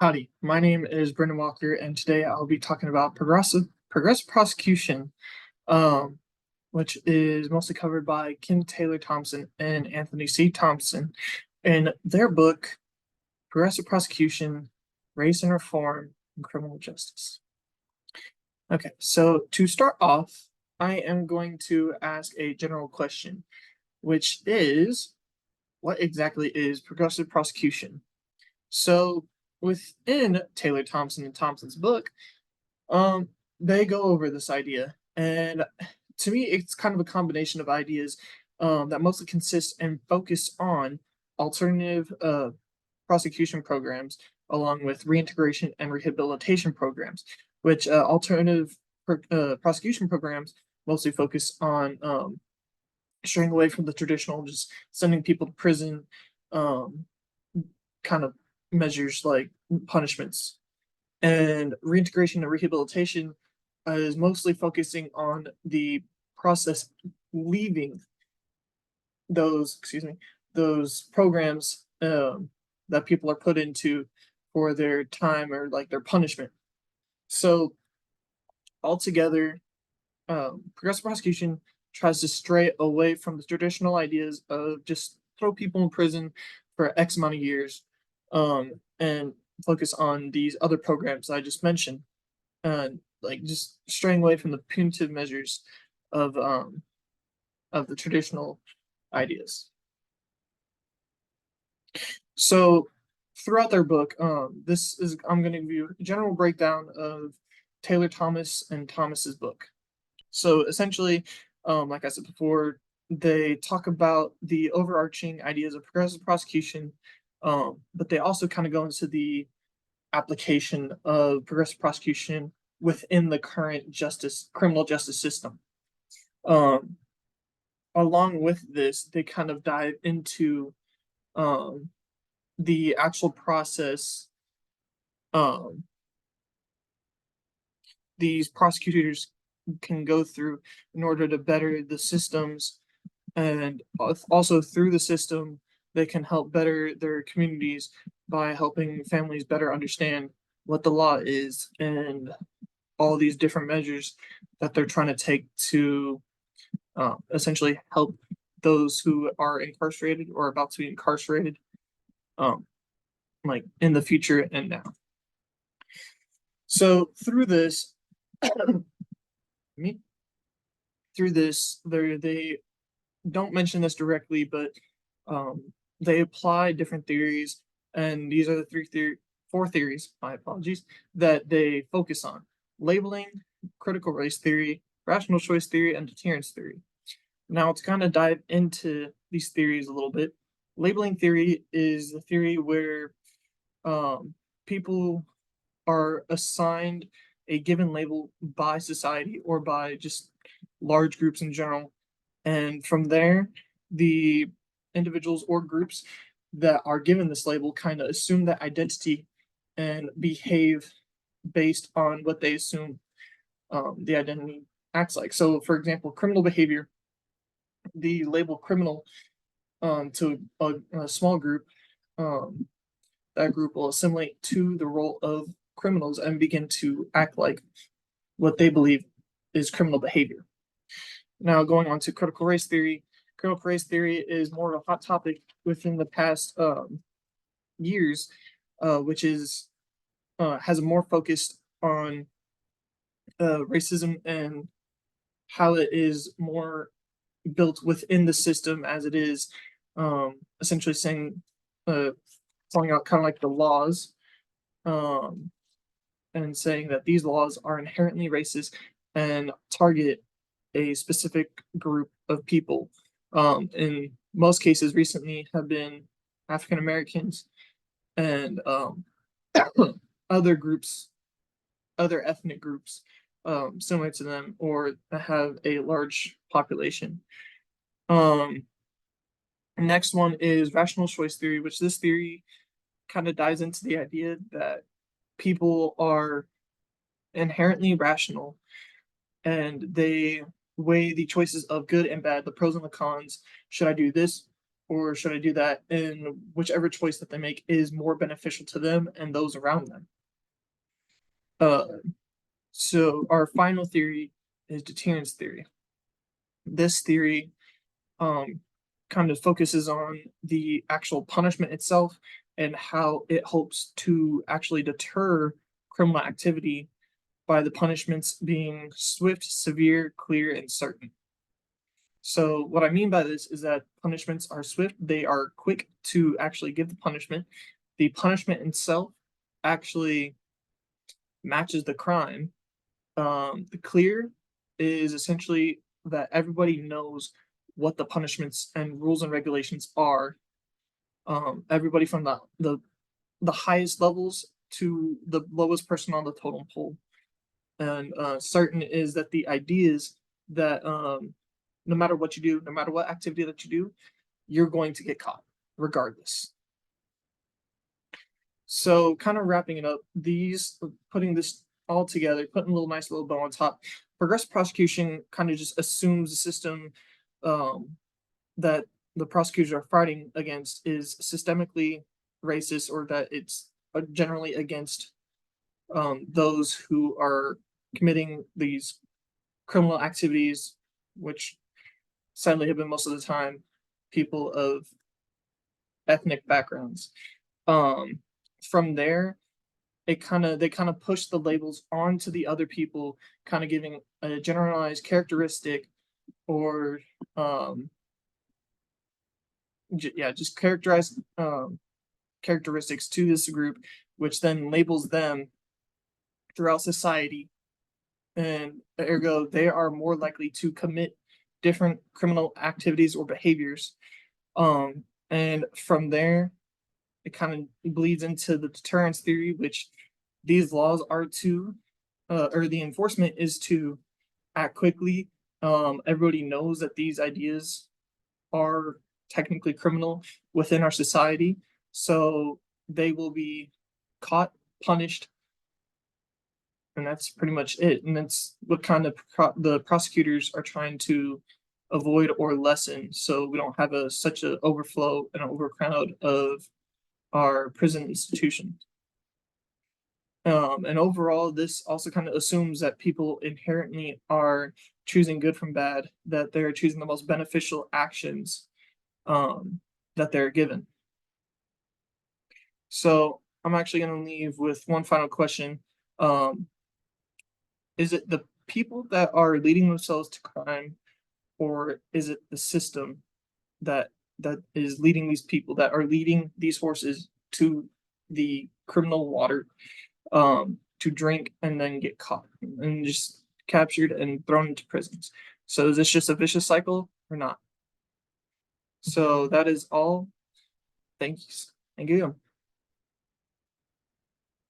Howdy, my name is Brendan Walker, and today I'll be talking about progressive prosecution, um, which is mostly covered by Kim Taylor Thompson and Anthony C. Thompson in their book, Progressive Prosecution, Race and Reform in Criminal Justice. Okay, so to start off, I am going to ask a general question, which is, what exactly is progressive prosecution? So within Taylor Thompson and Thompson's book, um, they go over this idea, and to me, it's kind of a combination of ideas that mostly consist and focus on alternative prosecution programs, along with reintegration and rehabilitation programs, which alternative prosecution programs mostly focus on straying away from the traditional, just sending people to prison, um, kind of measures like punishments. And reintegration and rehabilitation is mostly focusing on the process leaving those programs that people are put into for their time or like their punishment. So altogether, progressive prosecution tries to stray away from the traditional ideas of just throw people in prison for X amount of years, and focus on these other programs I just mentioned, and like just straying away from the punitive measures of um of the traditional ideas. So throughout their book, this is I'm going to give you a general breakdown of Taylor Thomas and Thomas's book. So essentially, like I said before, they talk about the overarching ideas of progressive prosecution, but they also kind of go into the application of progressive prosecution within the current criminal justice system. Um, Along with this, they kind of dive into um, the actual process um, these prosecutors can go through in order to better the systems, and also through the system they can help better their communities by helping families better understand what the law is and all these different measures that they're trying to take to essentially help those who are incarcerated or about to be incarcerated, um, like in the future and now. So through this, me through this, they don't mention this directly, but they apply different theories, and these are the four theories. My apologies, that they focus on: labeling, critical race theory, rational choice theory, and deterrence theory. Now, to kind of dive into these theories a little bit, labeling theory is the theory where people are assigned a given label by society or by just large groups in general. And from there, the individuals or groups that are given this label kind of assume that identity and behave based on what they assume the identity acts like. So, for example, criminal behavior, the label criminal to a small group, um, that group will assimilate to the role of criminals and begin to act like what they believe is criminal behavior. Now, going on to critical race theory is more of a hot topic within the past years, which is has a more focused on racism and how it is more built within the system as it is, essentially saying, calling out kind of like the laws, um, and saying that these laws are inherently racist and target a specific group of people. In most cases, recently have been African Americans and other groups, other ethnic groups similar to them or that have a large population. Um, Next one is rational choice theory, which this theory kind of dives into the idea that people are inherently rational and they weigh the choices of good and bad, the pros and the cons. Should I do this or should I do that? And whichever choice that they make is more beneficial to them and those around them. Uh, so our final theory is deterrence theory. This theory kind of focuses on the actual punishment itself and how it hopes to actually deter criminal activity by the punishments being swift, severe, clear, and certain. So what I mean by this is that punishments are swift, they are quick to actually give the punishment. The punishment itself actually matches the crime. The clear is essentially that everybody knows what the punishments and rules and regulations are. Everybody from the highest levels to the lowest person on the totem pole. And certain is that the ideas that no matter what you do, no matter what activity that you do, you're going to get caught regardless. So kind of wrapping it up, putting this all together, putting a nice little bow on top. Progressive prosecution kind of just assumes the system that the prosecutors are fighting against is systemically racist, or that it's generally against those who are committing these criminal activities, which sadly have been most of the time people of ethnic backgrounds. From there, they kind of push the labels onto the other people, kind of giving a generalized characteristic or just characterized characteristics to this group, which then labels them throughout society, and ergo they are more likely to commit different criminal activities or behaviors. And from there, it kind of bleeds into the deterrence theory, which these laws are to, or the enforcement is to act quickly. Everybody knows that these ideas are technically criminal within our society, so they will be caught, punished, and that's pretty much it. And that's what kind of the prosecutors are trying to avoid or lessen, so we don't have such an overflow and overcrowd of our prison institutions. And overall, this also kind of assumes that people inherently are choosing good from bad, that they're choosing the most beneficial actions that they're given. So I'm actually going to leave with one final question. Is it the people that are leading themselves to crime, or is it the system that is leading these people, that are leading these horses to the criminal water, to drink and then get caught and just captured and thrown into prisons? So is this just a vicious cycle or not? So that is all. Thank you. Thank you.